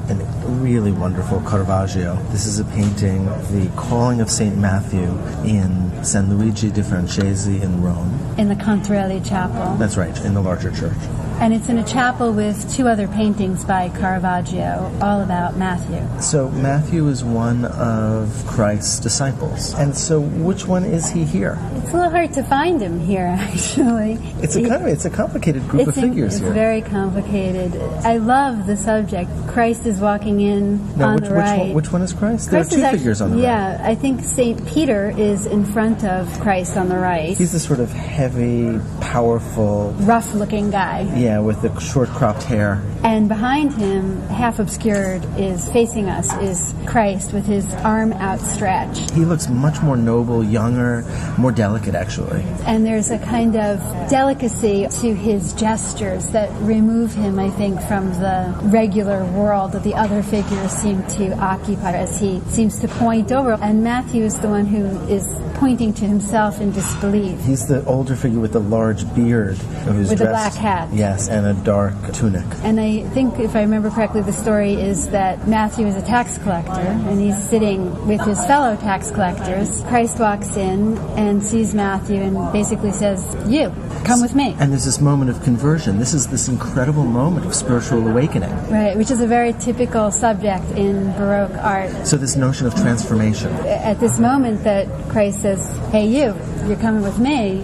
a really wonderful Caravaggio. This is a painting, The Calling of St. Matthew in San Luigi di Francesi in Rome. In the Cantarelli Chapel. That's right, in the larger church. And it's in a chapel with two other paintings by Caravaggio, all about Matthew. So Matthew is one of Christ's disciples. And so which one is he here? It's a little hard to find him here, actually. It's a complicated group of figures here. It's very complicated. I love the subject. Christ is walking in on the right. Which one is Christ? There are two figures on the right. Yeah, I think St. Peter is in front of Christ on the right. He's the sort of heavy, powerful, rough-looking guy. Yeah, with the short cropped hair. And behind him, half obscured, is facing us, is Christ with his arm outstretched. He looks much more noble, younger, more delicate, actually. And there's a kind of delicacy to his gestures that remove him, I think, from the regular world that the other figures seem to occupy as he seems to point over. And Matthew is the one who is pointing to himself in disbelief. He's the older figure with the large beard. With a black hat. Yes, and a dark tunic. And I think, if I remember correctly, the story is that Matthew is a tax collector, and he's sitting with his fellow tax collectors. Christ walks in and sees Matthew and basically says, "You, come with me." And there's this moment of conversion. This is this incredible moment of spiritual awakening. Right, which is a very typical subject in Baroque art. So this notion of transformation. At this moment that Christ says, "Hey, you're coming with me,"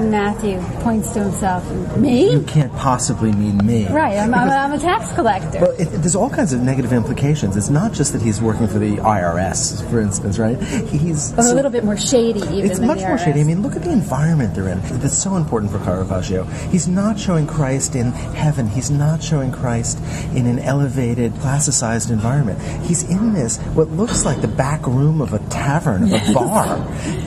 Matthew points to himself. Me? You can't possibly mean me. Right, I'm a tax collector. Well, there's all kinds of negative implications. It's not just that he's working for the IRS, for instance, right? He's a little bit more shady even It's than much the more IRS. shady. I mean, look at the environment they're in. That's so important for Caravaggio. He's not showing Christ in heaven. He's not showing Christ in an elevated, classicized environment. He's in this, what looks like the back room of a tavern, of a bar.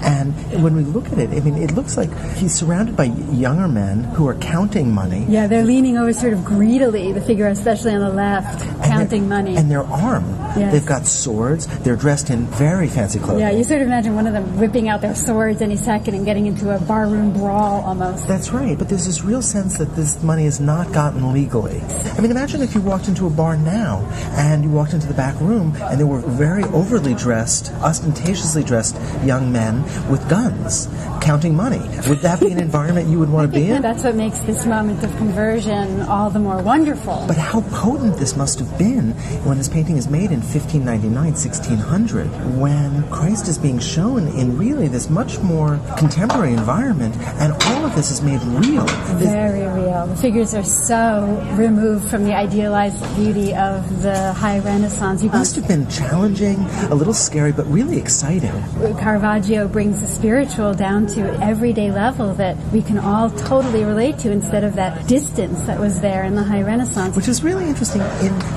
And when we look at it, I mean, it looks like he's surrounded by younger men who are counting money. Yeah, they're leaning over sort of greedily, the figure especially on the left, counting money. And they're armed. Yes. They've got swords. They're dressed in very fancy clothing. Yeah, you sort of imagine one of them whipping out their swords any second and getting into a barroom brawl almost. That's right, but there's this real sense that this money is not gotten legally. I mean, imagine if you walked into a bar now and you walked into the back room and there were very overly dressed, ostentatiously dressed young men with guns counting money. Would that be an environment you would want to be in? That's what makes this moment of conversion all the more wonderful. But how potent this must have been when this painting is made in 1599, 1600, when Christ is being shown in really this much more contemporary environment, and all of this is made real. Very real. The figures are so removed from the idealized beauty of the high Renaissance. It must have been challenging, a little scary, but really exciting. Caravaggio brings the spiritual down to an everyday level that we can all totally relate to instead of that distance that was there in the high Renaissance. Which is really interesting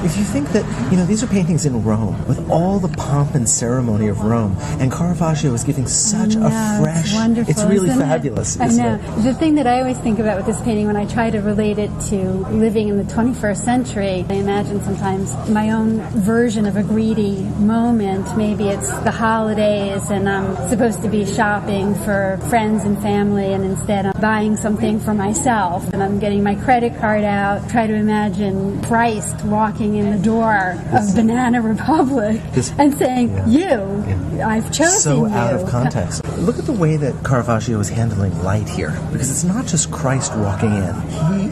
if you think that, these are paintings in Rome with all the pomp and ceremony of Rome, and Caravaggio is giving such a fresh... It's wonderful. It's really fabulous, isn't it? The thing that I always think about with this painting when I try to relate it to living in the 21st century, I imagine sometimes my own version of a greedy moment. Maybe it's the holidays and I'm supposed to be shopping for friends and family, and instead I'm buying something for myself and I'm getting my credit card out. Try to imagine Christ walking in the door of Banana Republic and saying, I've chosen so you. Out of context. Look at the way that Caravaggio is handling light here, because it's not just Christ walking in.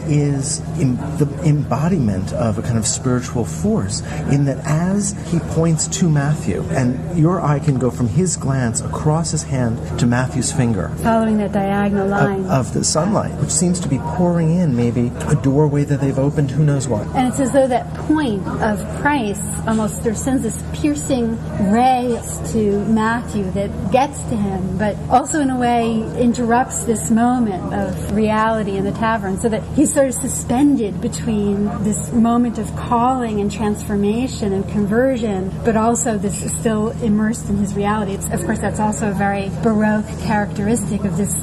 He is the embodiment of a kind of spiritual force, in that as he points to Matthew, and your eye can go from his glance across his hand to Matthew's finger. Following that diagonal line. Of the sunlight, which seems to be pouring in, maybe a doorway that they've opened, who knows what. And it's as though that point of Christ almost sends this piercing ray to Matthew that gets to him, but also in a way interrupts this moment of reality in the tavern, so that he's sort of suspended between this moment of calling and transformation and conversion, but also this is still immersed in his reality. Of course, that's also a very Baroque characteristic of this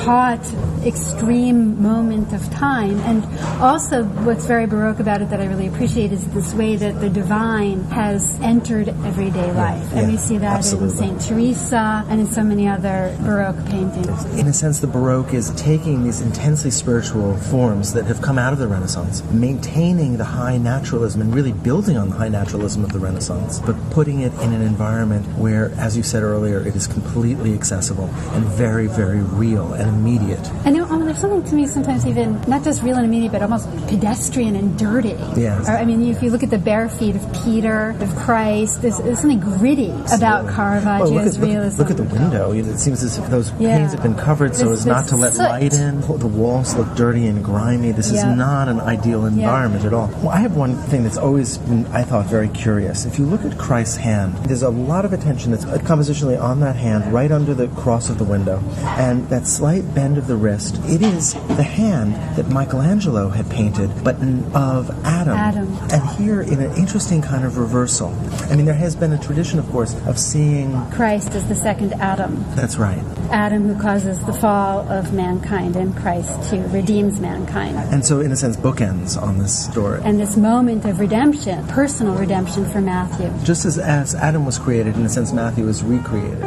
taut, extreme moment of time. And also what's very Baroque about it that I really appreciate is this way that the divine has entered everyday life. And we see that in St. Teresa and in so many other Baroque paintings. In a sense, the Baroque is taking these intensely spiritual forms that have come out of the Renaissance, maintaining the high naturalism and really building on the high naturalism of the Renaissance, but putting it in an environment where, as you said earlier, it is completely accessible and very, very real and immediate. And there's something to me sometimes even, not just real and immediate, but almost pedestrian and dirty. Yes. I mean, if you look at the bare feet of Peter, of Christ, there's something gritty about Caravaggio's realism. Look at the window. It seems as if those panes have been covered so as not to let light in. The walls look dirty and grimy. This is not an ideal environment at all. Well, I have one thing that's always been, I thought, very curious. If you look at Christ's hand, there's a lot of attention that's compositionally on that hand, right under the cross of the window. And that slight bend of the wrist, it is the hand that Michelangelo had painted, but of Adam. And here, in an interesting kind of reversal. I mean, there has been a tradition, of course, of seeing Christ as the second Adam. That's right. Adam who causes the fall of mankind, and Christ who redeems mankind. And so, in a sense, bookends on this story. And this moment of redemption, personal redemption for Matthew. Just as Adam was created, in a sense, Matthew was recreated.